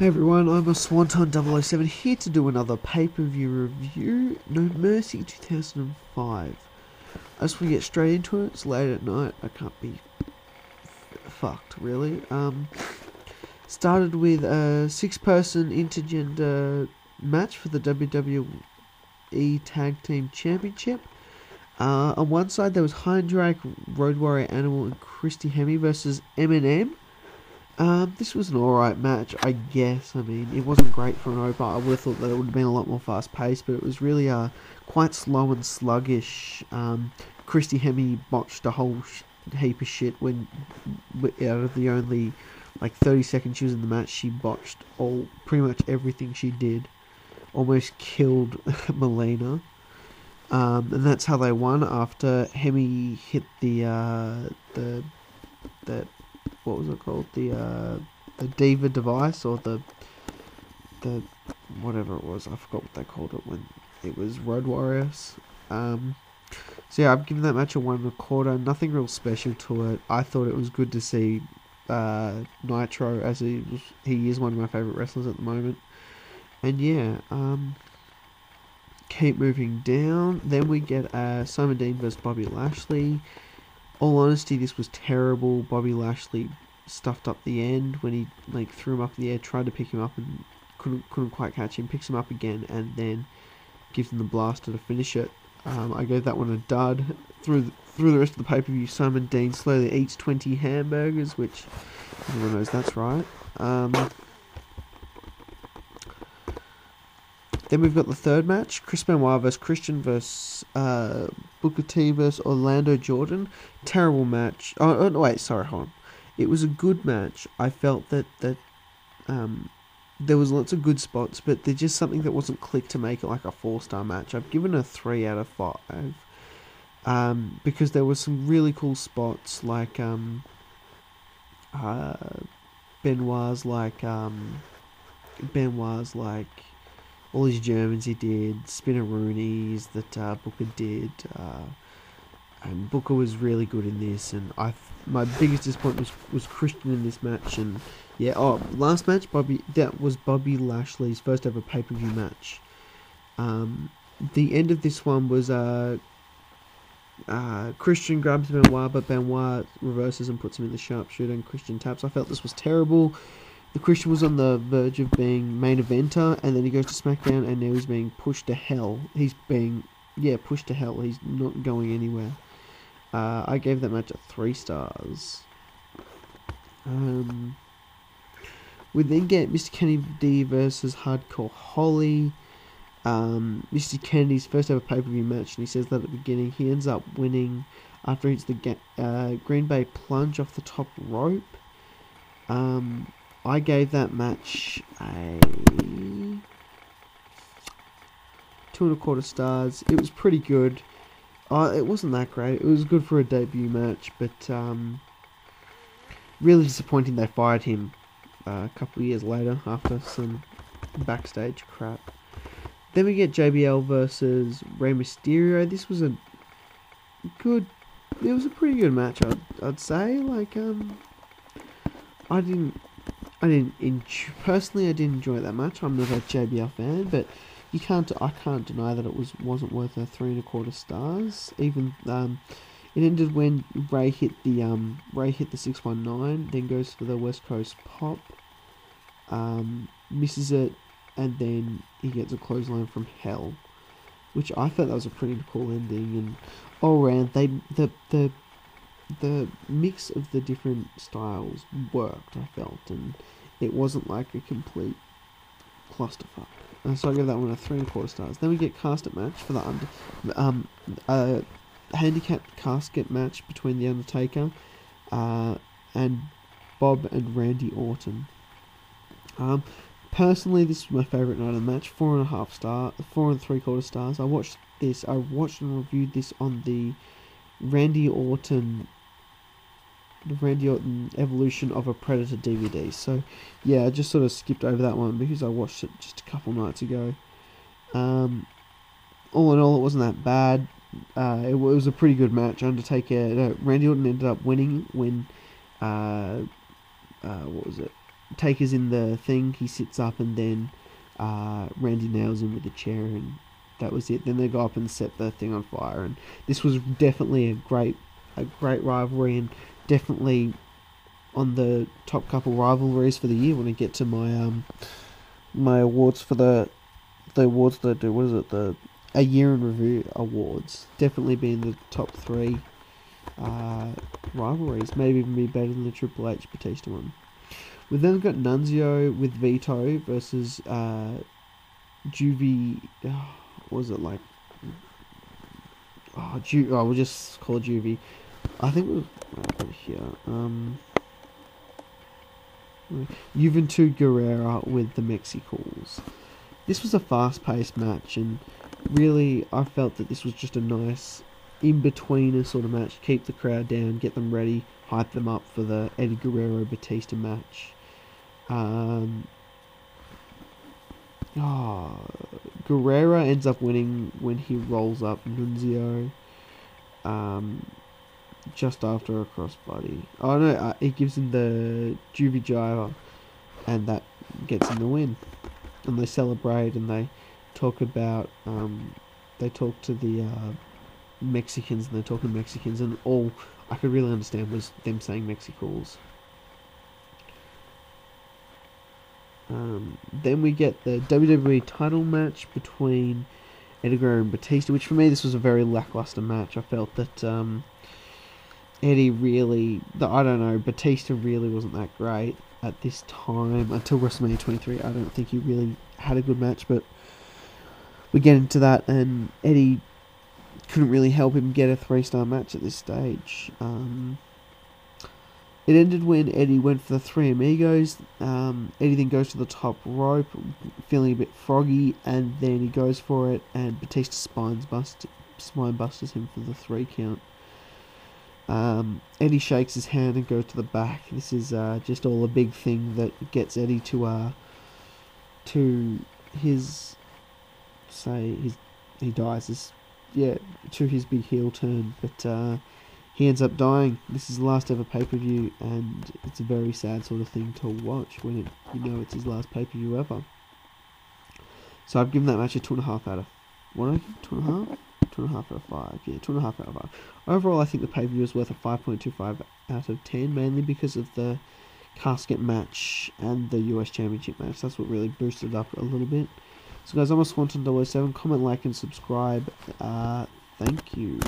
Hey everyone, I'm a Swanton007 here to do another pay-per-view review, No Mercy 2005. As we get straight into it, it's late at night, I can't be fucked really. Started with a 6-person intergender match for the WWE Tag Team Championship. On one side there was Heidenreich, Road Warrior Animal and Christy Hemme versus M&M. This was an alright match, I guess. I mean, it wasn't great for an opener. I would have thought that it would have been a lot more fast-paced, but it was really quite slow and sluggish. Christy Hemme botched a whole heap of shit when, out of the only 30 seconds she was in the match, she botched pretty much everything she did. Almost killed Melina. And that's how they won after Hemme hit the what was it called? The Diva device, or the whatever it was. I forgot what they called it when it was Road Warriors. So yeah, I'm giving that match a 1 1/4. Nothing real special to it. I thought it was good to see Nitro, as he is one of my favourite wrestlers at the moment. And yeah, keep moving down. Then we get Simon Dean versus Bobby Lashley. All honesty, this was terrible. Bobby Lashley stuffed up the end when he threw him up in the air, tried to pick him up and couldn't quite catch him. Picks him up again and then gives him the blaster to finish it. I gave that one a dud. Through the rest of the pay-per-view, Simon Dean slowly eats 20 hamburgers, which everyone knows that's right. Then we've got the third match, Chris Benoit versus Christian versus Booker T versus Orlando Jordan. Terrible match. Oh wait, sorry, hold on. It was a good match. I felt that there was lots of good spots, but there's just something that wasn't clicked to make it like a 4-star match. I've given it a 3 out of 5. Because there were some really cool spots, like Benoit's all his Germans he did, Spinneroonies that Booker did, and Booker was really good in this, and my biggest disappointment was Christian in this match. And yeah, last match, that was Bobby Lashley's first ever pay-per-view match. The end of this one was Christian grabs Benoit, but Benoit reverses and puts him in the sharpshooter, and Christian taps. I felt this was terrible. The Christian was on the verge of being main eventer, and then he goes to SmackDown, and now he's being pushed to hell. He's being, pushed to hell. He's not going anywhere. I gave that match a 3 stars. We then get Mr. Kennedy versus Hardcore Holly. Mr. Kennedy's first ever pay-per-view match, and he says that at the beginning. He ends up winning after he hits the Green Bay plunge off the top rope. I gave that match a 2 1/4 stars. It was pretty good. It wasn't that great. It was good for a debut match, but really disappointing they fired him a couple of years later after some backstage crap. Then we get JBL versus Rey Mysterio. This was it was a pretty good match, I'd say. Personally, I didn't enjoy that match. I'm not a JBL fan, but I can't deny that it wasn't worth a 3 1/4 stars. Even it ended when Ray hit the 619, then goes for the West Coast pop, misses it, and then he gets a clothesline from hell, which I thought that was a pretty cool ending. And all around, the mix of the different styles worked, I felt, and it wasn't like a complete clusterfuck. So I give that one a 3 1/4 stars. Then we get casket match for the handicap casket match between the Undertaker and Bob and Randy Orton. Personally, this was my favourite night of the match. 4 3/4 stars. I watched and reviewed this on the Randy Orton Evolution of a Predator DVD. So yeah, I just sort of skipped over that one because I watched it just a couple nights ago. All in all, it wasn't that bad. It was a pretty good match. Randy Orton ended up winning when what was it? Taker's in the thing, he sits up, and then Randy nails him with a chair, and that was it. Then they go up and set the thing on fire, and this was definitely a great rivalry, and definitely on the top couple rivalries for the year. When I get to my my awards for the awards that I do, what is it, the A Year in Review awards, definitely being the top 3 rivalries, maybe even be better than the Triple H Batista one. We've then got Nunzio with Vito versus Juvie. What was it like? We'll just call it Juvie. I think we'll put it here. Juventud Guerrera with the Mexicals. This was a fast-paced match, and really I felt that this was just a nice in-betweener sort of match. Keep the crowd down, get them ready, hype them up for the Eddie Guerrero Batista match. Guerrera ends up winning when he rolls up Nunzio just after a crossbody. Oh no, he gives him the Juvie Jiver, and that gets him the win. And they celebrate, and they talk about they talk to the Mexicans, and they're talking Mexicans, and all I could really understand was them saying Mexicals. Then we get the WWE title match between Eddie Guerrero and Batista, which for me this was a very lackluster match. I felt that Eddie really, Batista really wasn't that great at this time until WrestleMania 23. I don't think he really had a good match, but we get into that, and Eddie couldn't really help him get a 3-star match at this stage. It ended when Eddie went for the Three Amigos. Eddie then goes to the top rope, feeling a bit froggy, and then he goes for it, and Batista spine busters him for the 3 count. Eddie shakes his hand and goes to the back. This is just all a big thing that gets Eddie to his he dies. To his big heel turn, but he ends up dying. This is the last ever pay-per-view, and it's a very sad sort of thing to watch when it's his last pay-per-view ever. So I've given that match a 2.5 out of... What did I give? 2.5? 2.5 out of 5. Yeah, 2.5 out of 5. Overall, I think the pay-per-view is worth a 5.25 out of 10, mainly because of the Casket match and the US Championship match. That's what really boosted it up a little bit. So guys, I'm a Swanton 007. Comment, like, and subscribe. Thank you.